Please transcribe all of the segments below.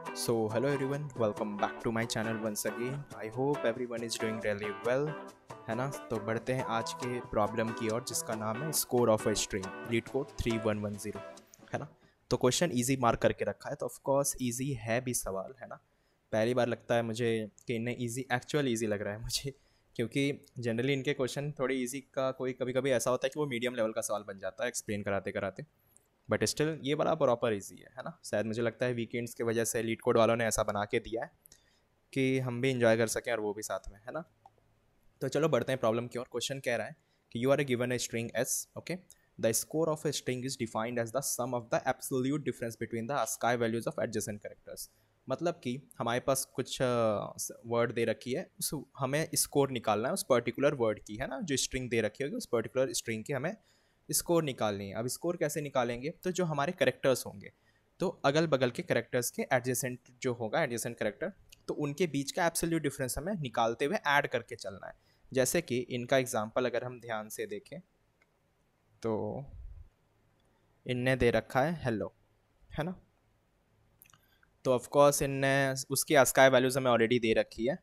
Hello everyone, welcome back to my channel once again. I hope everyone is doing really well. है ना? तो बढ़ते हैं आज के प्रॉब्लम की ओर जिसका नाम है score of a string leet code 3110, है ना? तो क्वेश्चन इजी मार्क करके रखा है, तो ऑफ कोर्स इजी है भी सवाल, है ना? पहली बार लगता है मुझे कि इन्हें इजी एक्चुअल इजी लग रहा है मुझे, क्योंकि जनरली इनके क्वेश्चन थोड़ी इजी का कोई कभी कभी ऐसा होता है कि वो मीडियम लेवल का सवाल बन जाता है एक्सप्लेन कराते कराते। बट स्टिल ये बड़ा प्रॉपर इजी है ना? शायद मुझे लगता है वीकेंड्स की वजह से लीड कोड वालों ने ऐसा बना के दिया है कि हम भी इंजॉय कर सकें और वो भी साथ में, है ना? तो चलो बढ़ते हैं प्रॉब्लम की ओर। क्वेश्चन कह रहा है कि you are given a string s, okay. The score of a string is defined as the sum of the absolute difference between the ASCII values of adjacent characters. मतलब कि हमारे पास कुछ वर्ड दे रखी है, उस हमें स्कोर निकालना है उस पर्टिकुलर वर्ड की, है ना? जो स्ट्रिंग दे रखी होगी उस पर्टिकुलर स्ट्रिंग की हमें स्कोर निकालनी है। अब स्कोर कैसे निकालेंगे? तो जो हमारे करेक्टर्स होंगे, तो अगल बगल के करेक्टर्स के एडजेसेंट जो होगा एडजेसेंट करेक्टर, तो उनके बीच का एब्सोल्यूट डिफरेंस हमें निकालते हुए ऐड करके चलना है। जैसे कि इनका एग्जाम्पल अगर हम ध्यान से देखें तो इनने दे रखा है हेलो, है ना? तो ऑफ कोर्स इनने उसकी ASCII वैल्यूज हमें ऑलरेडी दे रखी है,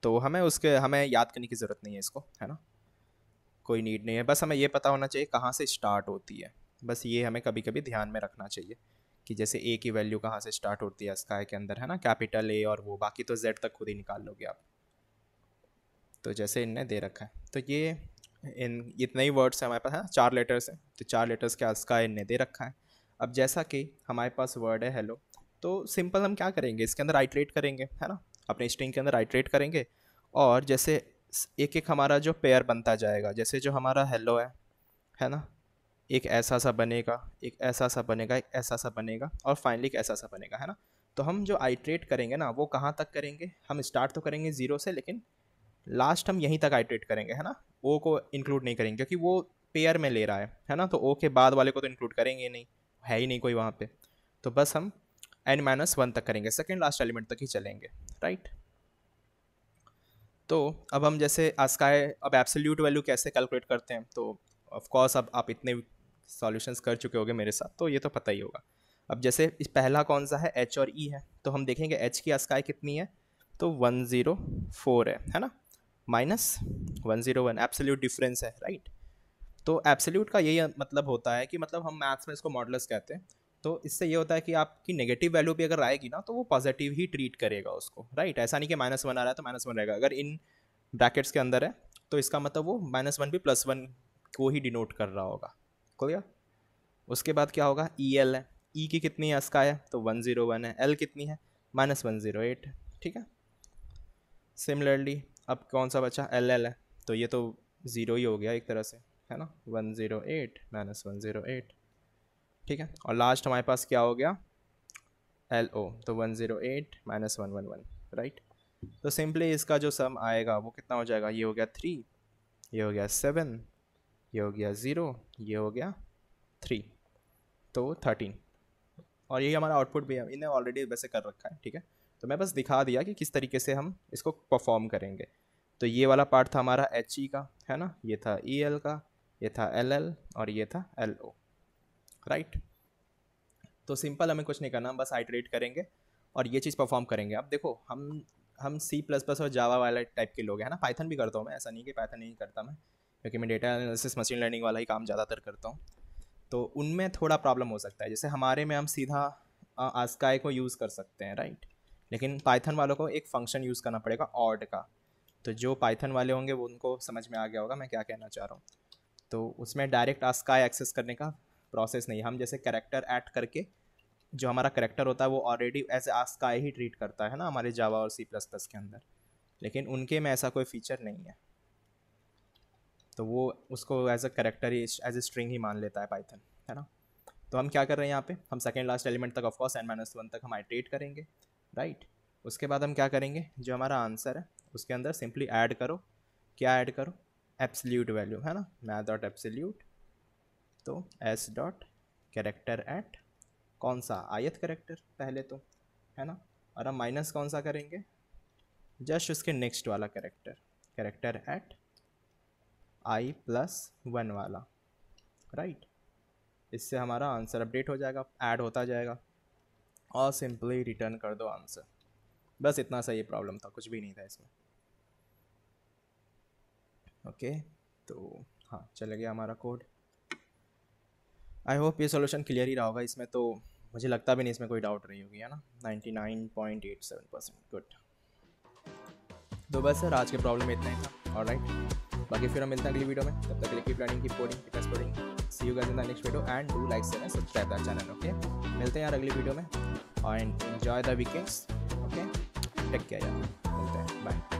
तो हमें याद करने की ज़रूरत नहीं है इसको, है ना? कोई नीड नहीं है, बस हमें ये पता होना चाहिए कहाँ से स्टार्ट होती है। बस ये हमें कभी कभी ध्यान में रखना चाहिए कि जैसे ए की वैल्यू कहाँ से स्टार्ट होती है स्काई के अंदर, है ना? कैपिटल ए, और वो बाकी तो जेड तक खुद ही निकाल लोगे आप। तो जैसे इनने दे रखा है, तो ये इन इतने ही वर्ड्स हैं हमारे पास, है ना? 4 लेटर्स हैं, तो 4 लेटर्स के स्काई इनने दे रखा है। अब जैसा कि हमारे पास वर्ड है हेलो, तो सिंपल हम क्या करेंगे, इसके अंदर आइट्रेट करेंगे, है ना? अपने स्ट्रिंग के अंदर आइट्रेट करेंगे, और जैसे एक एक हमारा जो पेयर बनता जाएगा, जैसे जो हमारा हेलो है ना? एक ऐसा सा बनेगा, एक ऐसा सा बनेगा, एक ऐसा सा बनेगा, और फाइनली एक ऐसा सा बनेगा, है ना? तो हम जो आइट्रेट करेंगे ना, वो कहाँ तक करेंगे? हम स्टार्ट तो करेंगे ज़ीरो से, लेकिन लास्ट हम यहीं तक आइट्रेट करेंगे, है ना? ओ को इंक्लूड नहीं करेंगे क्योंकि वो पेयर में ले रहा है ना? तो ओ के बाद वाले को तो इंक्लूड करेंगे नहीं, है ही नहीं कोई वहाँ पे। तो बस हम n-1 तक करेंगे, सेकेंड लास्ट एलिमेंट तक ही चलेंगे, राइट? तो अब हम जैसे आस्काई अब एब्सोल्यूट वैल्यू कैसे कैलकुलेट करते हैं, तो ऑफ कोर्स अब आप इतने सॉल्यूशंस कर चुके होगे मेरे साथ, तो ये तो पता ही होगा। अब जैसे इस पहला कौन सा है, एच और ई है, तो हम देखेंगे एच की आस्काई कितनी है, तो 104 है ना? माइनस 101 एब्सोल्यूट डिफरेंस है, राइट? तो एब्सोल्यूट का यही मतलब होता है कि मतलब हम मैथ्स में इसको मॉडुलस कहते हैं। तो इससे ये होता है कि आपकी नेगेटिव वैल्यू भी अगर आएगी ना, तो वो पॉजिटिव ही ट्रीट करेगा उसको, राइट? ऐसा नहीं कि -1 आ रहा है तो -1 रहेगा। अगर इन ब्रैकेट्स के अंदर है तो इसका मतलब वो -1 भी +1 को ही डिनोट कर रहा होगा। क्लियर? उसके बाद क्या होगा, ई एल है, ई की कितनी है अस्का है, तो 101 है, एल कितनी है, -108, ठीक है? सिमिलरली अब कौन सा बचा, एल एल है, तो ये तो ज़ीरो ही हो गया एक तरह से, है ना? 108 -108, ठीक है? और लास्ट हमारे पास क्या हो गया, एल ओ, तो 108 -111, राइट? तो सिंपली इसका जो सम आएगा वो कितना हो जाएगा, ये हो गया 3, ये हो गया 7, ये हो गया 0, ये हो गया 3, तो 13। और यही हमारा आउटपुट भी है, इन्हें ऑलरेडी वैसे कर रखा है, ठीक है? तो मैं बस दिखा दिया कि किस तरीके से हम इसको परफॉर्म करेंगे। तो ये वाला पार्ट था हमारा एच ई का, है ना? ये था ई एल का, ये था एल एल, और ये था एल ओ, राइट? तो सिंपल हमें कुछ नहीं करना, हम बस आइटरेट करेंगे और ये चीज़ परफॉर्म करेंगे। अब देखो हम C++ और जावा वाले टाइप के लोग हैं ना? पाइथन भी करता हूँ मैं, ऐसा नहीं कि पाइथन नहीं करता मैं, क्योंकि मैं डेटा एनालिसिस मशीन लर्निंग वाला ही काम ज़्यादातर करता हूँ। तो उनमें थोड़ा प्रॉब्लम हो सकता है, जैसे हमारे में हम सीधा आस्काई को यूज़ कर सकते हैं, राइट? लेकिन पाइथन वालों को एक फंक्शन यूज़ करना पड़ेगा ऑड का। तो जो पाइथन वाले होंगे वो उनको समझ में आ गया होगा मैं क्या कहना चाह रहा हूँ। तो उसमें डायरेक्ट आस्काई एक्सेस करने का प्रोसेस नहीं, हम जैसे कैरेक्टर ऐड करके जो हमारा करेक्टर होता है वो ऑलरेडी एज आस्काई ही ट्रीट करता है ना हमारे जावा और C++ के अंदर, लेकिन उनके में ऐसा कोई फीचर नहीं है। तो वो उसको एज अ करेक्टर ही, एज ए स्ट्रिंग ही मान लेता है पाइथन, है ना? तो हम क्या कर रहे हैं यहाँ पे, हम सेकेंड लास्ट एलिमेंट तक ऑफकोर्स n-1 तक हम आइट्रेट करेंगे, राइट? उसके बाद हम क्या करेंगे, जो हमारा आंसर है उसके अंदर सिंपली ऐड करो, क्या ऐड करो, एब्सोल्यूट वैल्यू, है ना? मैथ डॉट एब्सोल्यूट, तो एस डॉट कैरेक्टर एट कौन सा, आयत करेक्टर पहले तो, है ना? और हम माइनस कौन सा करेंगे, जस्ट उसके नेक्स्ट वाला करेक्टर, करेक्टर एट i+1 वाला, राइट? इससे हमारा आंसर अपडेट हो जाएगा, ऐड होता जाएगा। और सिंपली रिटर्न कर दो आंसर। बस इतना सा ये प्रॉब्लम था, कुछ भी नहीं था इसमें। ओके तो हाँ, चला गया हमारा कोड। आई होप ये सॉल्यूशन क्लियर ही रहा होगा। इसमें तो मुझे लगता भी नहीं इसमें कोई डाउट रही होगी, है ना। 99.87%। गुड। तो बस सर आज के प्रॉब्लम में इतना ही था। ऑलराइट, बाकी फिर हम मिलते हैं अगली वीडियो में। तब तक के लिए keep learning, keep coding, keep exploring. See you guys in the next video and do like share and subscribe the channel. Okay, मिलते हैं यार अगली वीडियो में and enjoy the weekends. Okay, take care यार, मिलते हैं, बाय।